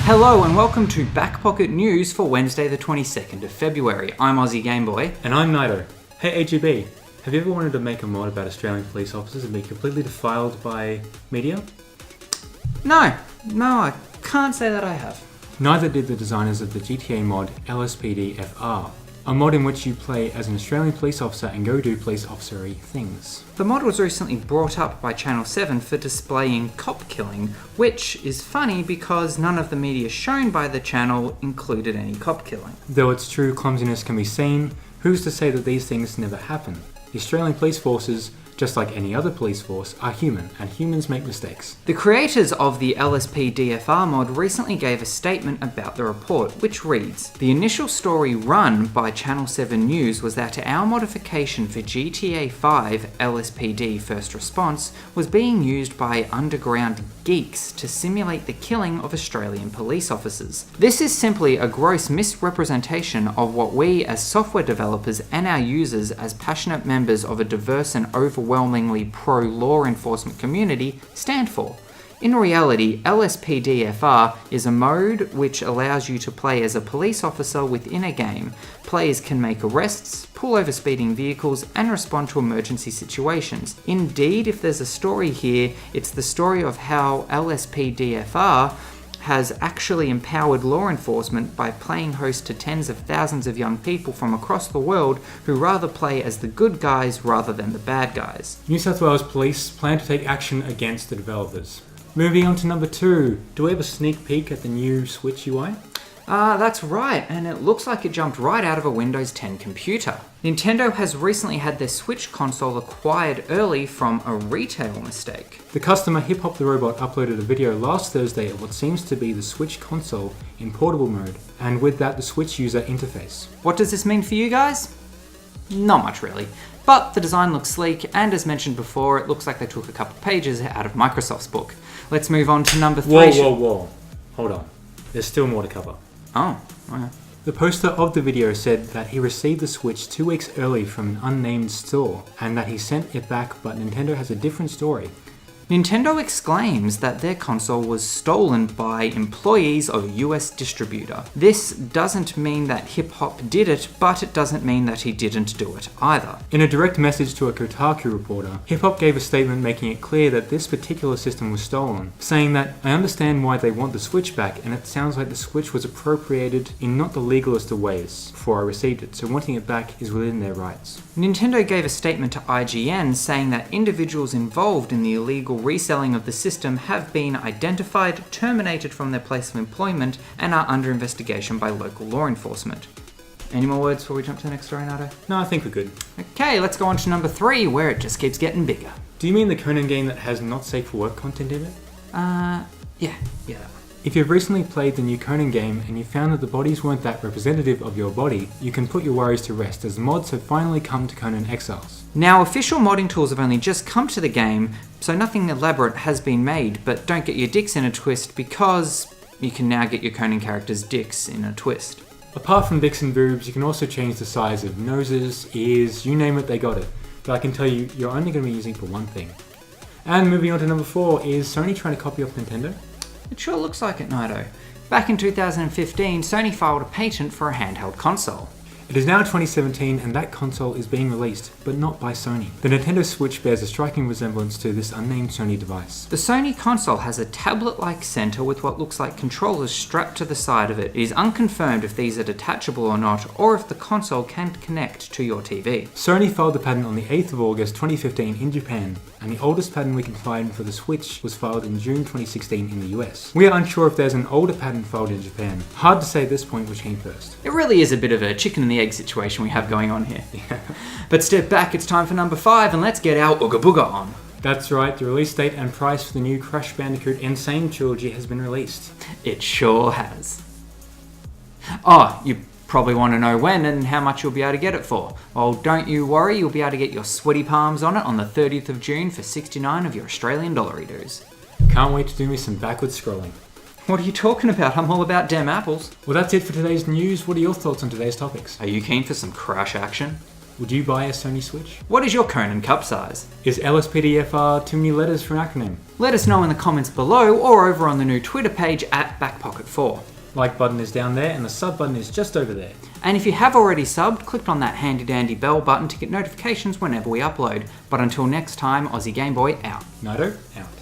Hello and welcome to Back Pocket News for Wednesday the 22nd of February. I'm Aussie Gameboy. And I'm Nido. Hey AGB, have you ever wanted to make a mod about Australian police officers and be completely defiled by media? No, I can't say that I have. Neither did the designers of the GTA mod LSPD FR, a mod in which you play as an Australian police officer and go do police officery things. The mod was recently brought up by Channel 7 for displaying cop killing, which is funny because none of the media shown by the channel included any cop killing. Though its true clumsiness can be seen, who's to say that these things never happen? The Australian police forces, just like any other police force, are human, and humans make mistakes. The creators of the LSPDFR mod recently gave a statement about the report, which reads, "The initial story run by Channel 7 News was that our modification for GTA 5 LSPD First Response was being used by underground geeks to simulate the killing of Australian police officers. This is simply a gross misrepresentation of what we as software developers and our users as passionate members of a diverse and overwhelmingly pro-law enforcement community stand for. In reality, LSPDFR is a mode which allows you to play as a police officer within a game. Players can make arrests, pull over speeding vehicles, and respond to emergency situations. Indeed, if there's a story here, it's the story of how LSPDFR has actually empowered law enforcement by playing host to tens of thousands of young people from across the world who rather play as the good guys rather than the bad guys." New South Wales Police plan to take action against the developers. Moving on to number 2, do we have a sneak peek at the new Switch UI? That's right, and it looks like it jumped right out of a Windows 10 computer. Nintendo has recently had their Switch console acquired early from a retail mistake. The customer Hip Hop the Robot uploaded a video last Thursday of what seems to be the Switch console in portable mode, and with that the Switch user interface. What does this mean for you guys? Not much really. But the design looks sleek, and as mentioned before, it looks like they took a couple pages out of Microsoft's book. Let's move on to number 3. Whoa. Hold on. There's still more to cover. Oh, okay. The poster of the video said that he received the Switch 2 weeks early from an unnamed store, and that he sent it back, but Nintendo has a different story. Nintendo exclaims that their console was stolen by employees of a US distributor. This doesn't mean that Hip Hop did it, but it doesn't mean that he didn't do it either. In a direct message to a Kotaku reporter, Hip Hop gave a statement making it clear that this particular system was stolen, saying that, "I understand why they want the Switch back, and it sounds like the Switch was appropriated in not the legalist of ways before I received it, so wanting it back is within their rights." Nintendo gave a statement to IGN saying that individuals involved in the illegal reselling of the system have been identified, terminated from their place of employment, and are under investigation by local law enforcement. Any more words before we jump to the next story, Nato? No, I think we're good. Okay, let's go on to number 3, where it just keeps getting bigger. Do you mean the Conan game that has not safe for work content in it? Yeah, that one. If you've recently played the new Conan game and you found that the bodies weren't that representative of your body, you can put your worries to rest as mods have finally come to Conan Exiles. Now, official modding tools have only just come to the game, so nothing elaborate has been made, but don't get your dicks in a twist because you can now get your Conan characters' dicks in a twist. Apart from dicks and boobs, you can also change the size of noses, ears, you name it, they got it. But I can tell you, you're only going to be using it for one thing. And moving on to number 4, is Sony trying to copy off Nintendo? It sure looks like it, Nido. Back in 2015, Sony filed a patent for a handheld console. It is now 2017 and that console is being released, but not by Sony. The Nintendo Switch bears a striking resemblance to this unnamed Sony device. The Sony console has a tablet-like center with what looks like controllers strapped to the side of it. It is unconfirmed if these are detachable or not, or if the console can connect to your TV. Sony filed the patent on the 8th of August 2015 in Japan, and the oldest patent we can find for the Switch was filed in June 2016 in the US. We are unsure if there's an older patent filed in Japan. Hard to say at this point which came first. It really is a bit of a chicken and the egg situation we have going on here. But step back, it's time for number 5, and let's get our Ooga Booga on. That's right, the release date and price for the new Crash Bandicoot N.Sane trilogy has been released. It sure has. Oh, you probably want to know when and how much you'll be able to get it for. Well, don't you worry, you'll be able to get your sweaty palms on it on the 30th of June for 69 of your Australian dollaritos. Can't wait to do me some backwards scrolling. What are you talking about? I'm all about dem apples. Well, that's it for today's news. What are your thoughts on today's topics? Are you keen for some crash action? Would you buy a Sony Switch? What is your Conan cup size? Is LSPDFR too many letters for an acronym? Let us know in the comments below or over on the new Twitter page at BackPocket4. Like button is down there and the sub button is just over there. And if you have already subbed, click on that handy dandy bell button to get notifications whenever we upload. But until next time, Aussie Game Boy out. Nido, out.